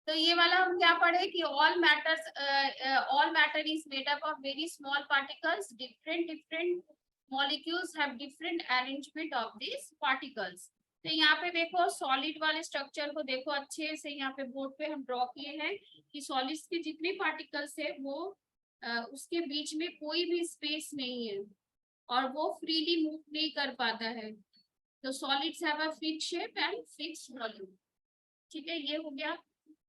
तो ये वाला हम क्या पढ़े कि all matter is made up of very small particles, different molecules have different arrangement of this particles. तो यहाँ पे देखो सॉलिड वाले स्ट्रक्चर को देखो अच्छे से, यहाँ पे बोर्ड पे हम ड्रॉ किए हैं कि सॉलिड्स के जितने पार्टिकल्स है वो उसके बीच में कोई भी स्पेस नहीं है और वो फ्रीली मूव नहीं कर पाता है। तो solids have a fix shape and fix volume. ठीक है, ये हो गया।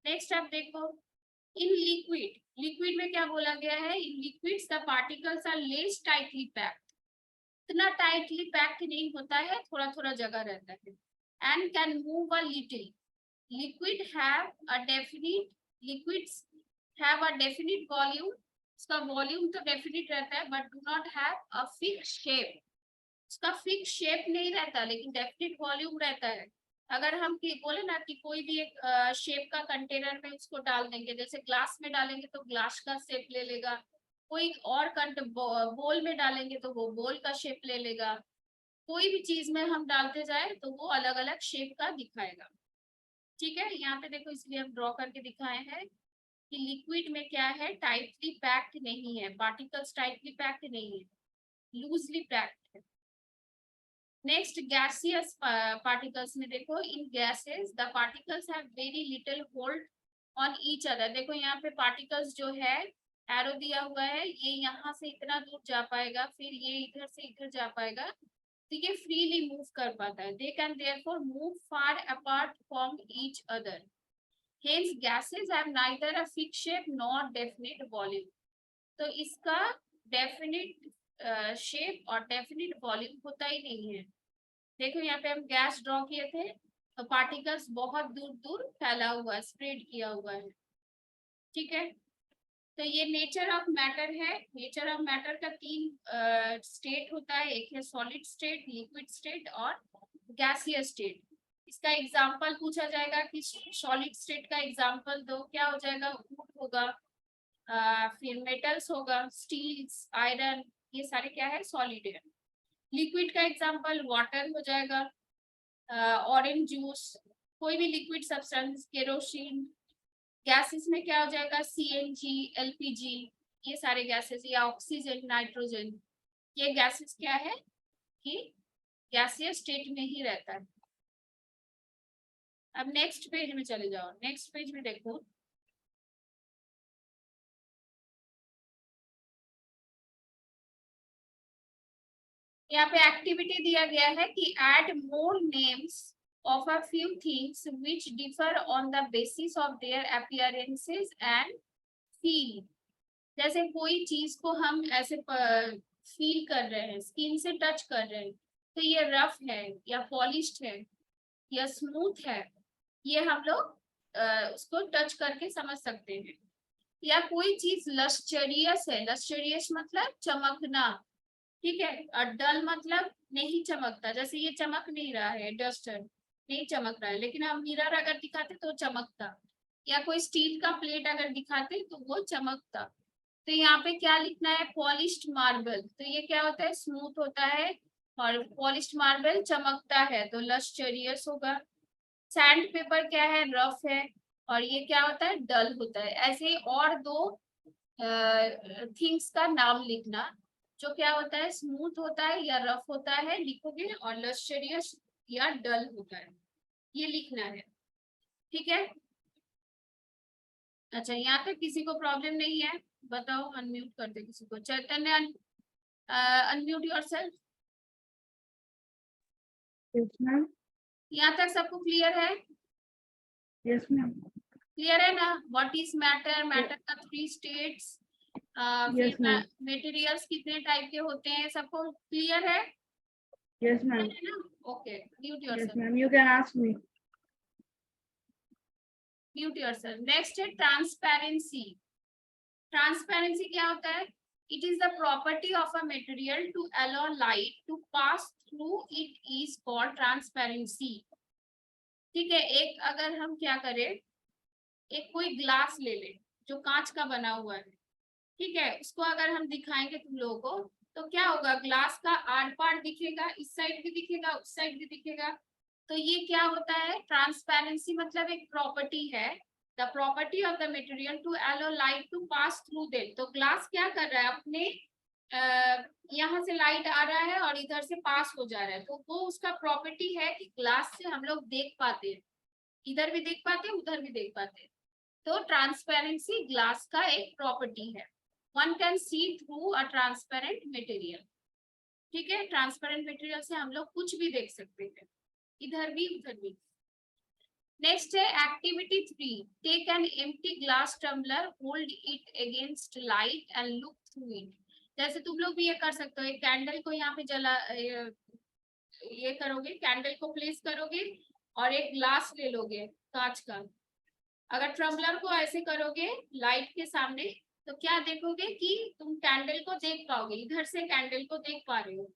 नेक्स्ट आप देखो इन लिक्विड, लिक्विड में क्या बोला गया है, in liquids the particles are less tightly packed, इतना टाइटली पैक्ड नहीं होता है, थोड़ा थोड़ा जगह रहता है, and can move a little, liquid have a definite, liquids have a definite volume, उसका वॉल्यूम तो डेफिनिट रहता है but do not have a fix shape, उसका फिक्स शेप नहीं रहता लेकिन डेफिनिट वॉल्यूम रहता है। अगर हम बोले ना कि कोई भी एक शेप का कंटेनर में उसको डाल देंगे, जैसे ग्लास में डालेंगे तो ग्लास का शेप ले लेगा, कोई और बोल में डालेंगे तो वो बोल का शेप ले लेगा, कोई भी चीज में हम डालते जाए तो वो अलग अलग शेप का दिखाएगा। ठीक है, यहाँ पे देखो इसलिए हम ड्रॉ करके दिखाए हैं कि लिक्विड में क्या है, टाइटली पैक्ड नहीं है, पार्टिकल्स टाइटली पैक्ड नहीं है, लूजली पैक्ड है। नेक्स्ट गैसियस पार्टिकल्स में देखो in gases the particles have very little hold on each other. देखो यहाँ पे पार्टिकल्स जो है एरो दिया हुआ है, ये यहाँ से इतना दूर जा पाएगा, फिर ये इधर से इधर जा पाएगा, तो ये फ्रीली मूव कर पाता है। They can therefore move far apart from each other, hence gases have neither a fix shape nor definite volume. तो इसका डेफिनिट शेप और डेफिनिट वॉल्यूम होता ही नहीं है। देखो यहाँ पे हम गैस ड्रॉ किए थे तो पार्टिकल्स बहुत दूर दूर फैला हुआ है, स्प्रेड किया हुआ है। ठीक है, तो ये नेचर ऑफ मैटर है। नेचर ऑफ मैटर का तीन स्टेट होता है, एक है सॉलिड स्टेट, लिक्विड स्टेट और गैसियस स्टेट। इसका एग्जांपल पूछा जाएगा कि सॉलिड स्टेट का एग्जांपल दो, क्या हो जाएगा, वुड होगा, फिर मेटल्स होगा, स्टील्स, आयरन, ये सारे क्या है, सॉलिड है। लिक्विड का एग्जांपल वाटर हो जाएगा, ऑरेंज जूस, कोई भी लिक्विड सब्सटेंस, केरोसिन। गैसेस में क्या हो जाएगा, सीएनजी, एलपीजी, ये सारे गैसेस, या ऑक्सीजन, नाइट्रोजन, ये गैसेस क्या है कि गैसियस स्टेट में ही रहता है। अब नेक्स्ट पेज में चले जाओ, नेक्स्ट पेज में देखो यहाँ पे एक्टिविटी दिया गया है कि add more names of a few things which differ on the basis of their appearances and feel। जैसे कोई चीज को हम ऐसे फील कर रहे हैं, स्किन से टच कर रहे हैं, तो ये रफ है या पॉलिश्ड है या स्मूथ है, ये हम लोग उसको टच करके समझ सकते हैं। या कोई चीज लस्चरियस है, लस्चरियस मतलब चमकना, ठीक है, और डल मतलब नहीं चमकता, जैसे ये चमक नहीं रहा है, डस्टर नहीं चमक रहा है, लेकिन हम मिरर अगर दिखाते तो चमकता, या कोई स्टील का प्लेट अगर दिखाते तो वो चमकता। तो यहाँ पे क्या लिखना है, पॉलिश्ड मार्बल, तो ये क्या होता है, स्मूथ होता है, और पॉलिश्ड मार्बल चमकता है तो लस्चरियस होगा। सैंड पेपर क्या है, रफ है, और ये क्या होता है, डल होता है। ऐसे ही और दो थिंग्स का नाम लिखना, जो क्या होता है, स्मूथ होता है या रफ होता है लिखोगे, और लस्चरियस या डल होता है, ये लिखना है। ठीक है, अच्छा यहाँ तक किसी को प्रॉब्लम नहीं है, बताओ, अनम्यूट कर दे किसी को, चैतन्य अनम्यूट योरसेल्फ। Yes ma'am. यहाँ तक सबको क्लियर है? Yes ma'am. क्लियर है ना, व्हाट इज मैटर, मैटर का थ्री स्टेट्स, यस फिर मैम। मटेरियल्स कितने टाइप के होते हैं, सबको क्लियर है? Yes ma'am. है ना, okay, mute yes yourself, ma'am, you can ask me. Mute yourself. Next है ट्रांसपेरेंसी। ट्रांसपेरेंसी क्या होता है, it is the property of a material to allow light to pass through it, is called transparency. ठीक है, एक अगर हम क्या करें, एक कोई ग्लास ले ले जो कांच का बना हुआ है, ठीक है, उसको अगर हम दिखाएंगे तुम लोगों को तो क्या होगा, ग्लास का आर पार दिखेगा, इस साइड भी दिखेगा, उस साइड भी दिखेगा। तो ये क्या होता है, ट्रांसपेरेंसी मतलब एक प्रॉपर्टी है the property of the material to allow light to pass through them. तो ग्लास क्या कर रहा है, अपने यहाँ से लाइट आ रहा है और इधर से पास हो जा रहा है, तो वो उसका प्रॉपर्टी है कि ग्लास से हम लोग देख पाते हैं, इधर भी देख पाते हैं उधर भी देख पाते हैं। तो ट्रांसपेरेंसी ग्लास का एक प्रॉपर्टी है। One can see through a transparent material. ठीक है, ट्रांसपेरेंट मटेरियल से हम लोग कुछ भी देख सकते हैं, इधर भी उधर भी। नेक्स्ट है activity 3, take an empty glass tumbler, hold it against light and look through it. जैसे तुम लोग भी ये कर सकते हो, एक कैंडल को यहाँ पे जला ये करोगे, कैंडल को प्लेस करोगे और एक ग्लास ले लोगे कांच का। अगर टम्बलर को ऐसे करोगे लाइट के सामने, तो क्या देखोगे कि तुम कैंडल को देख पाओगे, इधर से कैंडल को देख पा रहे हो।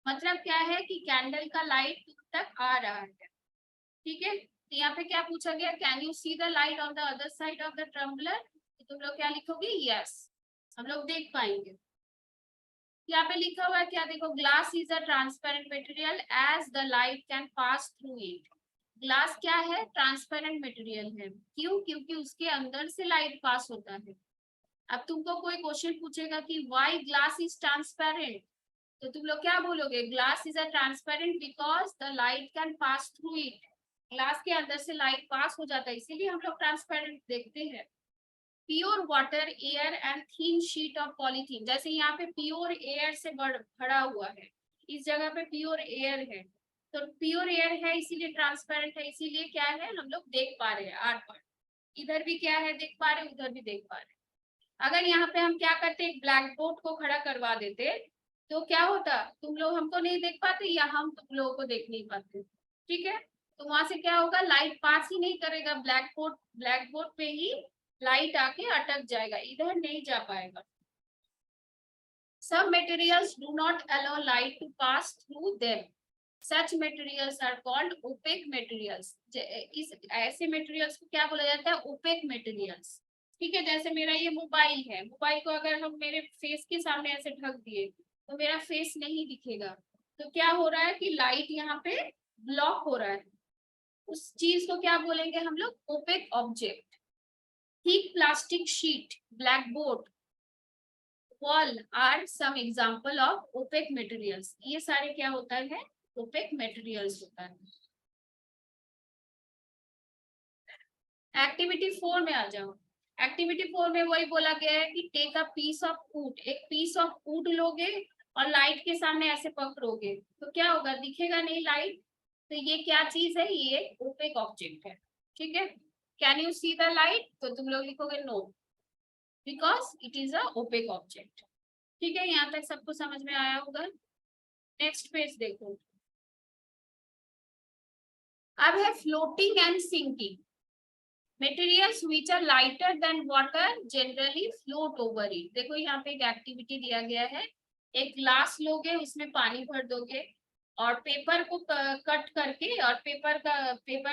मतलब क्या है कि कैंडल का लाइट तुम तक आ रहा है। ठीक है, तो यहाँ पे क्या पूछा गया, can you see the light on the other side of the tumbler. तो तुम लोग क्या लिखोगे, यस, हम लोग देख पाएंगे। यहाँ पे लिखा हुआ है क्या, देखो, glass is a transparent material as the light can pass through it. Glass क्या है, ट्रांसपेरेंट मटेरियल है। क्यों, क्योंकि उसके अंदर से लाइट पास होता है। अब तुमको कोई क्वेश्चन पूछेगा कि व्हाई ग्लास इज ट्रांसपेरेंट, तो तुम लोग क्या बोलोगे, glass is a transparent because the light can pass through it. Glass के अंदर से लाइट पास हो जाता है, इसीलिए हम लोग ट्रांसपेरेंट देखते हैं। Pure water, air and thin sheet of polythene. जैसे यहाँ पे प्योर एयर से भरा हुआ है, इस जगह पे प्योर एयर है, तो प्योर एयर है इसीलिए ट्रांसपेरेंट है, इसीलिए क्या है, हम लोग देख पा रहे हैं आर पार। इधर भी क्या है, देख पा रहे, उधर भी देख पा रहे। अगर यहाँ पे हम क्या करते, एक ब्लैक बोर्ड को खड़ा करवा देते, तो क्या होता, तुम लोग हमको नहीं देख पाते या हम तुम लोगों को देख नहीं पाते। ठीक है, तो वहां से क्या होगा, लाइट पास ही नहीं करेगा, ब्लैक बोर्ड पे ही लाइट आके अटक जाएगा, इधर नहीं जा पाएगा। Some materials do not allow light to pass through them. Such materials are called opaque materials. इस ऐसे materials को क्या बोला जाता है, opaque materials। ठीक है, जैसे मेरा ये मोबाइल है, मोबाइल को अगर हम मेरे फेस के सामने ऐसे ढक दिए तो मेरा फेस नहीं दिखेगा, तो क्या हो रहा है कि लाइट यहाँ पे ब्लॉक हो रहा है। उस चीज को क्या बोलेंगे हम लोग, opaque object. Thick plastic sheet, blackboard, wall are some example of opaque materials. ये सारे क्या होता है, ओपेक मटेरियल्स होता है। एक्टिविटी 4 में आ जाओ। एक्टिविटी 4 में वही बोला गया है कि take a piece of wood, एक पीस ऑफ वुड लोगे और लाइट के सामने ऐसे पकड़ोगे, तो क्या होगा, दिखेगा नहीं लाइट। तो ये क्या चीज है, ये ओपेक ऑब्जेक्ट है। ठीक है, can you see the light, तो तुम लोग लिखोगे no, because it is a opaque object. ठीक है, यहाँ तक सबको समझ में आया होगा। नेक्स्ट पेज देखो, अब है floating and sinking. Materials which are lighter than water generally float over it। देखो यहाँ पे एक एक्टिविटी दिया गया है, एक ग्लास लोगे, उसमें पानी भर दोगे और पेपर को कट करके और पेपर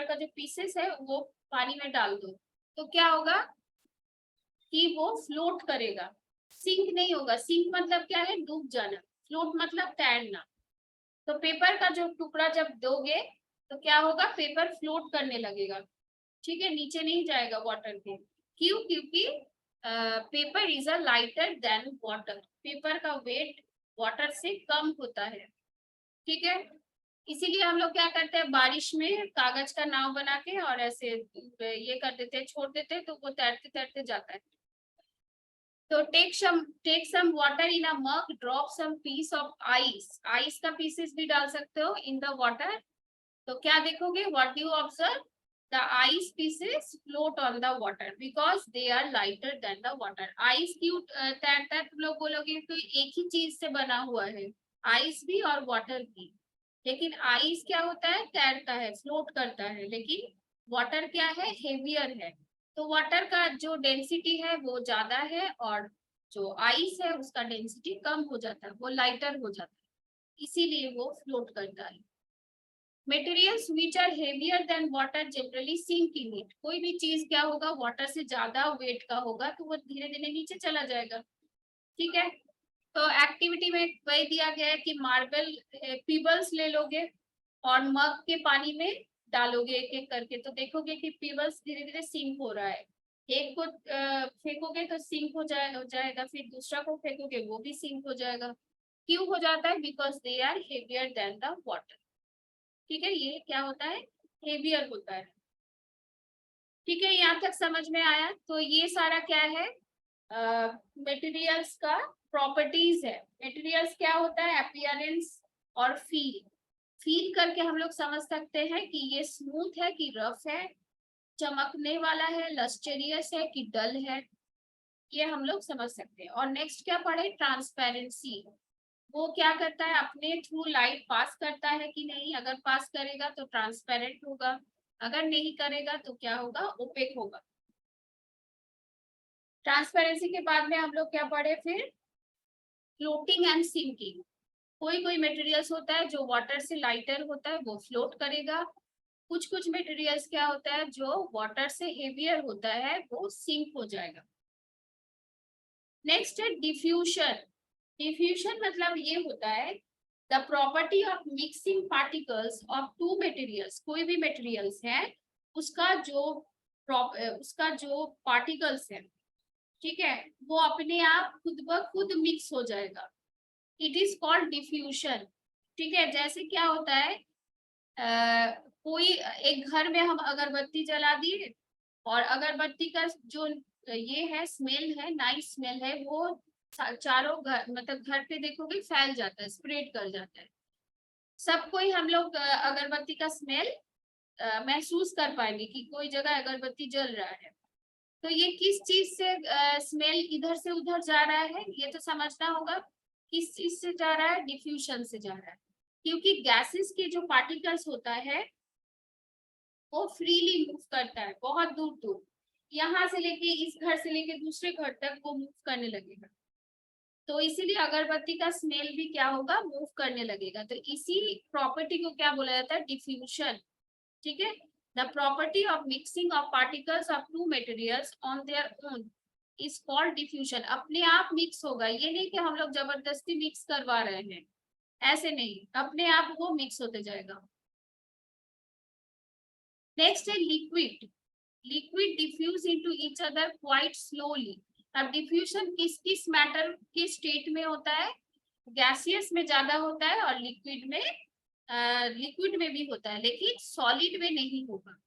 का जो पीसेस है वो पानी में डाल दो, तो क्या होगा कि वो फ्लोट करेगा, सिंक नहीं होगा। सिंक मतलब क्या है, डूब जाना, फ्लोट मतलब तैरना। तो पेपर का जो टुकड़ा जब दोगे तो क्या होगा, पेपर फ्लोट करने लगेगा। ठीक है, नीचे नहीं जाएगा वाटर के। क्यों, क्योंकि paper is a lighter than water, paper का वेट वाटर से कम होता है। ठीक है, इसीलिए हम लोग क्या करते हैं, बारिश में कागज का नाव बना के और ऐसे ये कर देते हैं, छोड़ देते हैं, तो वो तैरते तैरते जाता है। तो take some water in a mug, drop some piece of ice, ice का पीसेस भी डाल सकते हो इन द वाटर। तो क्या देखोगे, what do you observe, the ice pieces float on the water because they are lighter than the water। Ice क्यों तैरता है, तुम लोग बोलोगे तो एक ही चीज से बना हुआ है, आइस भी और वाटर भी। लेकिन आइस क्या होता है, तैरता है, फ्लोट करता है, लेकिन वाटर क्या है, हेवियर है। तो वाटर का जो डेंसिटी है वो ज्यादा है और जो आइस है उसका डेंसिटी कम हो जाता है, वो लाइटर हो जाता है, इसीलिए वो फ्लोट करता है। Materials which are heavier than water generally sink in it। कोई भी चीज क्या होगा, वाटर से ज्यादा वेट का होगा तो वो धीरे धीरे नीचे चला जाएगा। ठीक है, तो एक्टिविटी में वही दिया गया है कि मार्बल पीबल्स ले लोगे और मग के पानी में डालोगे एक एक करके तो देखोगे कि पीबल्स धीरे धीरे सिंक हो रहा है। एक को फेंकोगे तो सिंक हो जाएगा, फिर दूसरा को फेंकोगे वो भी सिंक हो जाएगा। क्यों हो जाता है? Because they are heavier than the water. ठीक है, ये क्या होता है? हेवियर होता है। ठीक है, यहाँ तक समझ में आया? तो ये सारा क्या है? मटेरियल्स का प्रॉपर्टीज है। मटेरियल्स क्या होता है? अपीयरेंस और फील। फील करके हम लोग समझ सकते हैं कि ये स्मूथ है कि रफ है, चमकने वाला है, लस्टरियस है कि डल है, ये हम लोग समझ सकते हैं। और नेक्स्ट क्या पढ़े? ट्रांसपेरेंसी। वो क्या करता है? अपने थ्रू लाइट पास करता है कि नहीं? अगर पास करेगा तो ट्रांसपेरेंट होगा, अगर नहीं करेगा तो क्या होगा? ओपेक होगा। ट्रांसपेरेंसी के बाद में हम लोग क्या पढ़े फिर? Floating and sinking. कोई कोई मटेरियल्स होता है जो वाटर से लाइटर होता है, वो फ्लोट करेगा। कुछ कुछ मटेरियल्स क्या होता है जो वाटर से हेवियर होता है, वो सिंक हो जाएगा। नेक्स्ट है डिफ्यूजन। डिफ्यूजन मतलब ये होता है the property of mixing particles of two materials. कोई भी मटेरियल्स है, उसका जो पार्टिकल्स है, ठीक है, वो अपने आप खुद ब खुद मिक्स हो जाएगा। It is called diffusion. ठीक है, जैसे क्या होता है, कोई एक घर में हम अगरबत्ती जला दिए और अगरबत्ती का जो ये है स्मेल है, नाइस स्मेल है, वो चारों घर मतलब घर पे देखोगे फैल जाता है, स्प्रेड कर जाता है। सब कोई हम लोग अगरबत्ती का स्मेल महसूस कर पाएंगे कि कोई जगह अगरबत्ती जल रहा है। तो ये किस चीज से स्मेल इधर से उधर जा रहा है, ये तो समझना होगा। किस चीज से जा रहा है? डिफ्यूजन से जा रहा है। क्योंकि गैसेस के जो पार्टिकल्स होता है वो फ्रीली मूव करता है बहुत दूर दूर, यहाँ से लेके इस घर से लेके दूसरे घर तक वो मूव करने लगेगा। तो इसीलिए अगरबत्ती का स्मेल भी क्या होगा? मूव करने लगेगा। तो इसी प्रॉपर्टी को क्या बोला जाता है? डिफ्यूजन। ठीक है, the property of mixing of particles of two materials on their own is called diffusion. अपने आप मिक्स होगा, ये नहीं कि हम लोग जबरदस्ती मिक्स करवा रहे हैं, ऐसे नहीं, अपने आप वो मिक्स होते जाएगा। नेक्स्ट है liquid. Liquid diffuse into each other quite slowly. अब डिफ्यूजन किस किस मैटर के स्टेट में होता है? गैसियस में ज्यादा होता है और लिक्विड में भी होता है, लेकिन सॉलिड में नहीं होगा।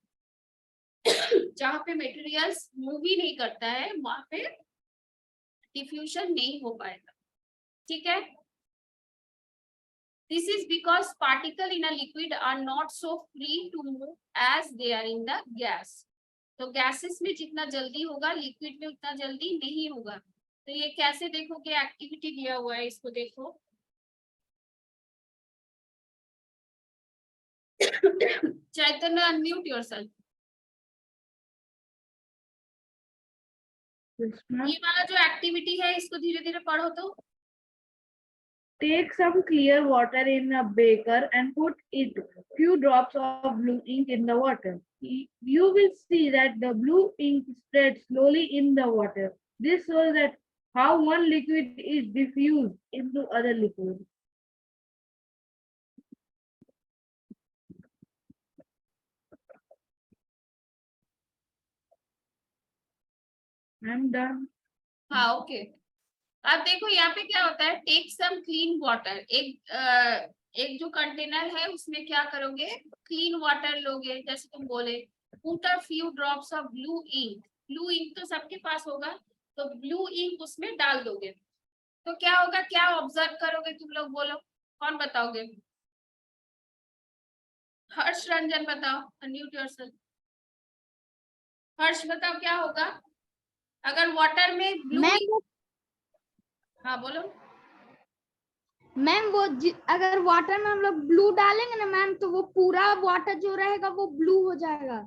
जहाँ पे मटेरियल्स मूव ही नहीं करता है वहां पे डिफ्यूजन नहीं हो पाएगा। ठीक है, this is because particle in a liquid are not so free to move as they are in the gas. तो गैसेस में जितना जल्दी होगा लिक्विड में उतना जल्दी नहीं होगा। तो ये कैसे देखोगे? एक्टिविटी दिया हुआ है, इसको देखो। चैतन्य, अनम्यूट योरसेल्फ। Yes, ma'am. ये वाला जो एक्टिविटी है इसको धीरे धीरे पढ़ो तो। Take some clear water in a beaker and put it few drops of blue ink in the water. You will see that the blue ink spreads slowly in the water. This shows that how one liquid is diffused into other liquid. I'm done. हाँ, okay. अब देखो यहाँ पे क्या होता है, take some clean water. एक जो कंटेनर है उसमें क्या करोगे? क्लीन वाटर लोगे, जैसे तुम बोले put a few drops of blue ink. Blue ink तो सबके पास होगा, तो ब्लू इंक उसमें डाल दोगे तो क्या होगा? क्या ऑब्जर्व करोगे तुम लोग? बोलो, कौन बताओगे? हर्ष, रंजन बताओ, अनम्यूट योरसेल्फ। हर्ष बताओ क्या होगा अगर वाटर में ब्लू मैम इंक? हाँ बोलो। मैम अगर वाटर में हम लोग ब्लू डालेंगे ना मैम, तो वो पूरा वाटर जो रहेगा वो ब्लू हो जाएगा।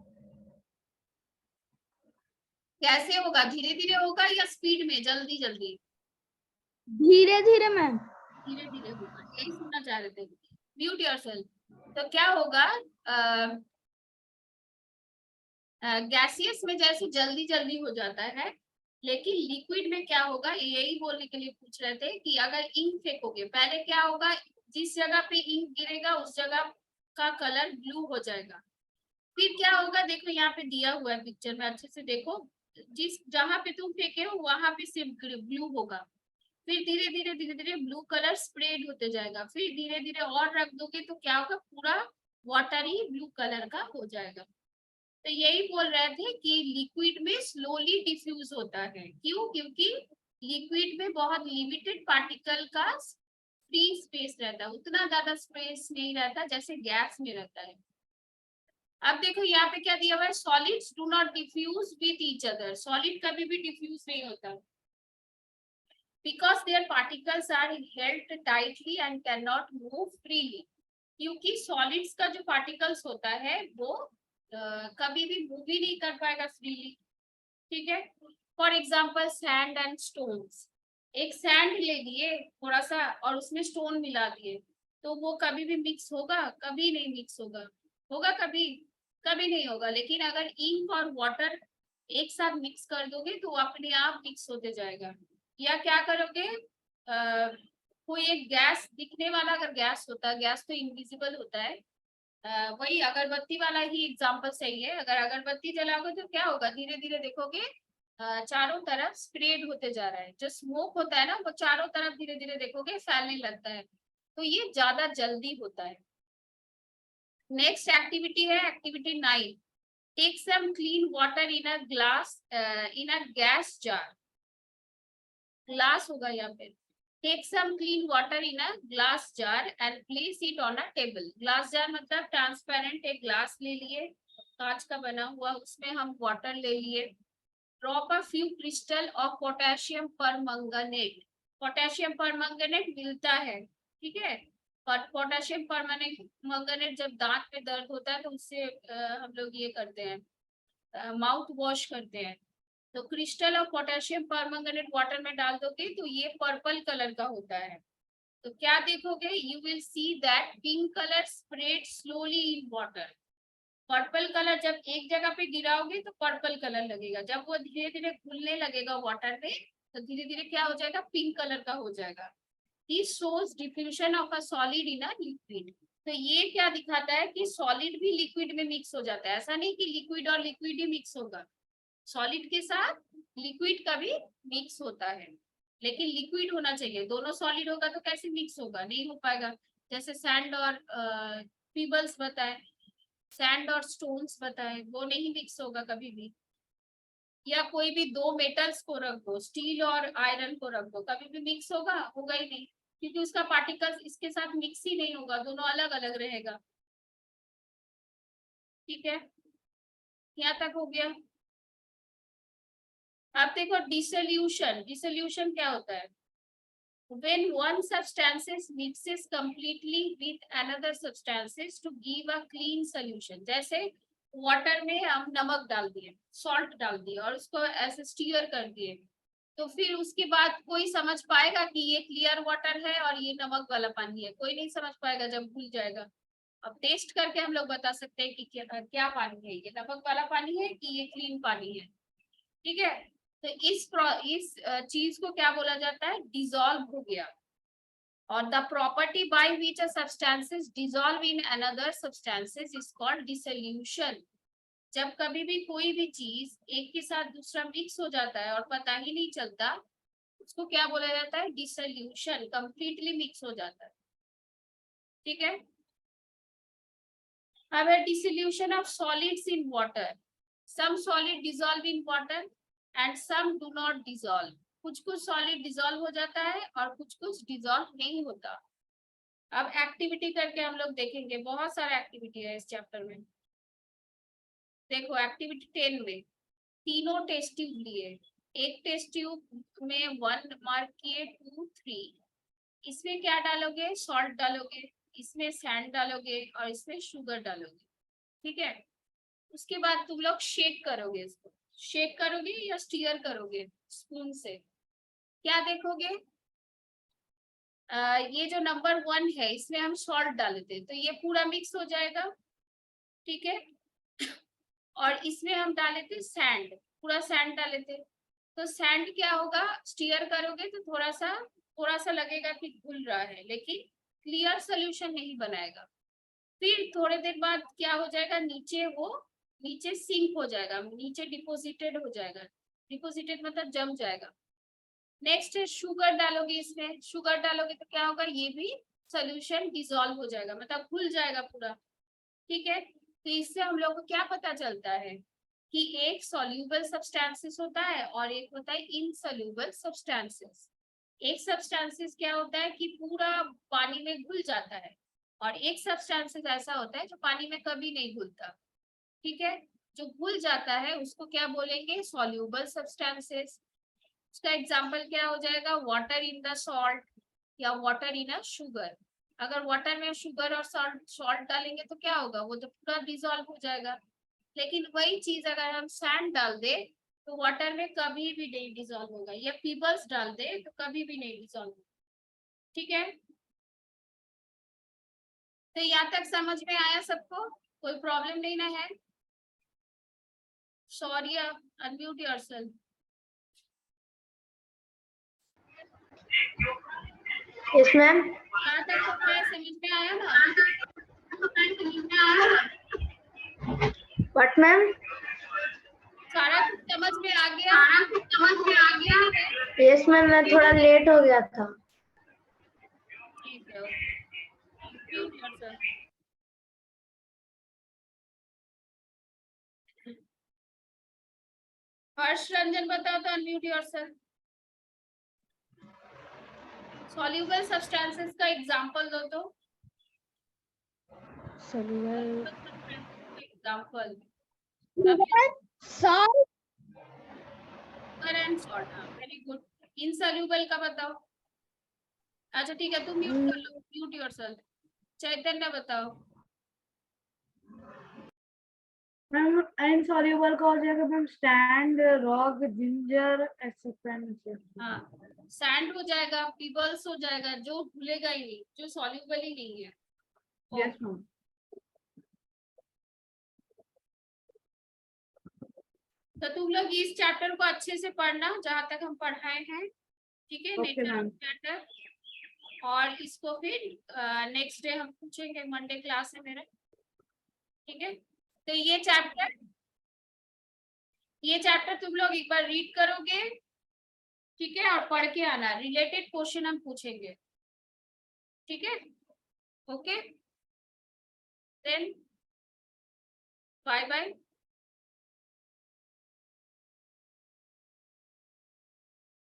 कैसे होगा? धीरे धीरे होगा या स्पीड में, जल्दी जल्दी? धीरे धीरे मैम। धीरे धीरे होगा, यही सुनना चाह रहे थे। Mute yourself. तो क्या होगा, गैसियस में जैसे जल्दी जल्दी हो जाता है, लेकिन लिक्विड में क्या होगा? यही बोलने के लिए पूछ रहे थे कि अगर इंक फेंकोगे, पहले क्या होगा? जिस जगह पे इंक गिरेगा उस जगह का कलर ब्लू हो जाएगा, फिर क्या होगा, देखो यहाँ पे दिया हुआ है पिक्चर में, अच्छे से देखो, जिस जहां पे तुम फेंके हो वहां पे सिर्फ ब्लू होगा, फिर धीरे धीरे ब्लू कलर स्प्रेड होते जाएगा, फिर धीरे धीरे और रख दोगे तो क्या होगा, पूरा वाटर ही ब्लू कलर का हो जाएगा। तो यही बोल रहे थे कि लिक्विड में स्लोली डिफ्यूज होता है, क्यों, क्योंकि लिक्विड में बहुत लिमिटेड पार्टिकल का फ्री स्पेस रहता है, उतना ज्यादा स्पेस नहीं रहता जैसे गैस में रहता है। अब देखो यहाँ पे क्या दिया हुआ है, solids do not diffuse with each other, solid कभी भी डिफ्यूज नहीं होता because their particles are held tightly and can not move freely, क्योंकि सॉलिड्स का जो पार्टिकल्स होता है वो कभी भी मूव ही नहीं कर पाएगा फ्रीली। ठीक है, for example sand and stones, एक सैंड ले लिए थोड़ा सा और उसमें स्टोन मिला दिए, तो वो कभी भी मिक्स होगा, कभी नहीं मिक्स होगा, होगा कभी, कभी नहीं होगा। लेकिन अगर इंक और वाटर एक साथ मिक्स कर दोगे तो वो अपने आप मिक्स होते जाएगा। या क्या करोगे, कोई एक गैस दिखने वाला अगर गैस होता है, गैस तो इनविजिबल होता है, वही अगरबत्ती वाला ही एग्जांपल सही है, अगर अगरबत्ती जलाओगे तो क्या होगा, धीरे धीरे देखोगे चारों तरफ स्प्रेड होते जा रहा है, जो स्मोक होता है ना वो चारों तरफ धीरे धीरे देखोगे फैलने लगता है, तो ये ज्यादा जल्दी होता है। नेक्स्ट एक्टिविटी है activity 9, take some clean water in a glass, in a gas jar, glass होगा यहाँ पे, take some clean water in a glass jar and place it on a table, glass jar मतलब transparent एक glass ले लिए कांच का बना हुआ, उसमें हम वाटर ले लिए, drop a few crystal of potassium permanganate, potassium permanganate मिलता है, ठीक है, और पोटेशियम परमंगनेट जब दांत में दर्द होता है तो उससे हम लोग ये करते हैं, माउथ वॉश करते हैं, तो क्रिस्टल ऑफ पोटेशियम परमंगनेट वाटर में डाल दोगे तो ये पर्पल कलर का होता है, तो क्या देखोगे, you will see that pink colour spread slowly in water, purple colour जब एक जगह पे गिराओगे तो पर्पल कलर लगेगा, जब वो धीरे धीरे घुलने लगेगा वाटर में तो धीरे धीरे क्या हो जाएगा, पिंक कलर का हो जाएगा। This shows diffusion of a solid in a liquid, तो ये क्या दिखाता है कि सॉलिड भी लिक्विड में मिक्स हो जाता है, ऐसा नहीं कि लिक्विड और लिक्विड ही मिक्स होगा, सॉलिड के साथ लिक्विड का भी मिक्स होता है, लेकिन लिक्विड होना चाहिए, दोनों सॉलिड होगा तो कैसे मिक्स होगा, नहीं हो पाएगा। जैसे सैंड और पीबल्स बताए, सैंड और स्टोन्स बताए, वो नहीं मिक्स होगा कभी भी। या कोई भी दो मेटल्स को रख दो, स्टील और आयरन को रख दो, कभी भी मिक्स होगा, होगा ही नहीं, क्योंकि उसका पार्टिकल्स इसके साथ मिक्स ही नहीं होगा, दोनों अलग अलग रहेगा। ठीक है, यहाँ तक हो गया। अब देखो डिसोल्यूशन, डिसोल्यूशन क्या होता है, when one substances mixes completely with another substances to give a clean solution, जैसे वाटर में हम नमक डाल दिए, सॉल्ट डाल दिए और उसको ऐसे स्टीयर कर दिए, तो फिर उसके बाद कोई समझ पाएगा कि ये क्लियर वाटर है और ये नमक वाला पानी है, कोई नहीं समझ पाएगा जब भूल जाएगा। अब टेस्ट करके हम लोग बता सकते हैं कि क्या पानी है, ये नमक वाला पानी है कि ये क्लीन पानी है। ठीक है, तो इस चीज को क्या बोला जाता है, डिसॉल्व हो गया, और the property by which a substances dissolve in another substances is called dissolution, जब कभी भी कोई भी चीज एक के साथ दूसरा मिक्स हो जाता है और पता ही नहीं चलता, उसको क्या बोला जाता है, डिसोल्यूशन, कंप्लीटली मिक्स हो जाता है। ठीक है, अब है dissolution of solids in water, some solid dissolve in water and some do not dissolve, कुछ कुछ सॉलिड डिसॉल्व हो जाता है और कुछ डिसॉल्व नहीं होता। अब एक्टिविटी करके हम लोग देखेंगे, बहुत सारा एक्टिविटी है इस चैप्टर में। देखो एक्टिविटी 10 में तीनों टेस्ट ट्यूब लिए, एक टेस्ट ट्यूब में 1 मार्क किए, 2 3, इसमें क्या डालोगे, सॉल्ट डालोगे, इसमें सैंड डालोगे और इसमें शुगर डालोगे। ठीक है, उसके बाद तुम लोग शेक करोगे, इसको शेक करोगे या स्टीयर करोगे स्पून से, क्या देखोगे, ये जो नंबर 1 है इसमें हम सॉल्ट डाले थे तो ये पूरा मिक्स हो जाएगा। ठीक है, और इसमें हम डाले थे सैंड, पूरा सैंड डाले थे, तो सैंड क्या होगा, स्टीयर करोगे तो थोड़ा सा लगेगा कि घुल रहा है, लेकिन क्लियर सोल्यूशन नहीं बनाएगा। फिर थोड़े देर बाद क्या हो जाएगा, नीचे सिंक हो जाएगा, नीचे डिपोजिटेड हो जाएगा, डिपोजिटेड मतलब जम जाएगा। नेक्स्ट है शुगर डालोगे, इसमें शुगर डालोगे तो क्या होगा, ये भी सोल्यूशन डिसॉल्व हो जाएगा, मतलब घुल जाएगा पूरा। ठीक है, तो इससे हम लोग को क्या पता चलता है कि एक सॉल्यूबल सब्सटेंसेस होता है और एक होता है इनसॉल्यूबल सब्सटेंसेस। एक सब्सटेंसेस क्या होता है कि पूरा पानी में घुल जाता है, और एक सब्सटेंसेस ऐसा होता है जो पानी में कभी नहीं घुलता। ठीक है, जो घुल जाता है उसको क्या बोलेंगे, सॉल्यूबल सब्सटेंसेस। उसका एग्जाम्पल क्या हो जाएगा, वाटर इन द सॉल्ट या वाटर इन अ शुगर। अगर वाटर में शुगर और सॉल्ट डालेंगे तो क्या होगा, वो तो पूरा डिसॉल्व हो जाएगा। लेकिन वही चीज अगर हम सैंड डाल दे तो वाटर में कभी भी नहीं डिसॉल्व होगा, या पीबल्स डाल दे तो कभी भी नहीं डिसॉल्व होगा। ठीक है, तो यहाँ तक समझ में आया सबको, कोई प्रॉब्लम नहीं ना है? Sorry, unmute yourself. Yes ma'am. यहाँ तक तो मैं समझ में आया ना? What ma'am? सारा कुछ समझ में आ गया? यस मैम, मैं थोड़ा लेट हो गया था। ठीक है, mute yourself. हर्ष रंजन बताओ तो अनम्यूट योरसेल्फ। सॉल्यूबल सब्सटेंसेस का एग्जांपल दो तो। Soluble example salt and salt. Very good. Insoluble का बताओ। अच्छा ठीक है, तुम म्यूट कर लो, म्यूट योरसेल्फ। चैतन्य बताओ। मैम इनसॉल्युबल का हो जाएगा ma'am sand, rock, ginger etcetera. हाँ, सैंड हो जाएगा, पीबल्स हो जाएगा, जो घुलेगा ही नहीं, जो सॉल्यूबल ही नहीं है। Yes ma'am. तो तुम लोग इस चैप्टर को अच्छे से पढ़ना जहां तक हम पढ़ाए हैं। ठीक है, okay nature ma'am. Of matter. और इसको फिर नेक्स्ट डे हम पूछेंगे, मंडे क्लास है मेरा। ठीक है, तो ये चैप्टर तुम लोग एक बार रीड करोगे, ठीक है, और पढ़ के आना, रिलेटेड क्वेश्चन हम पूछेंगे। ठीक है, ओके, देन बाय बाय।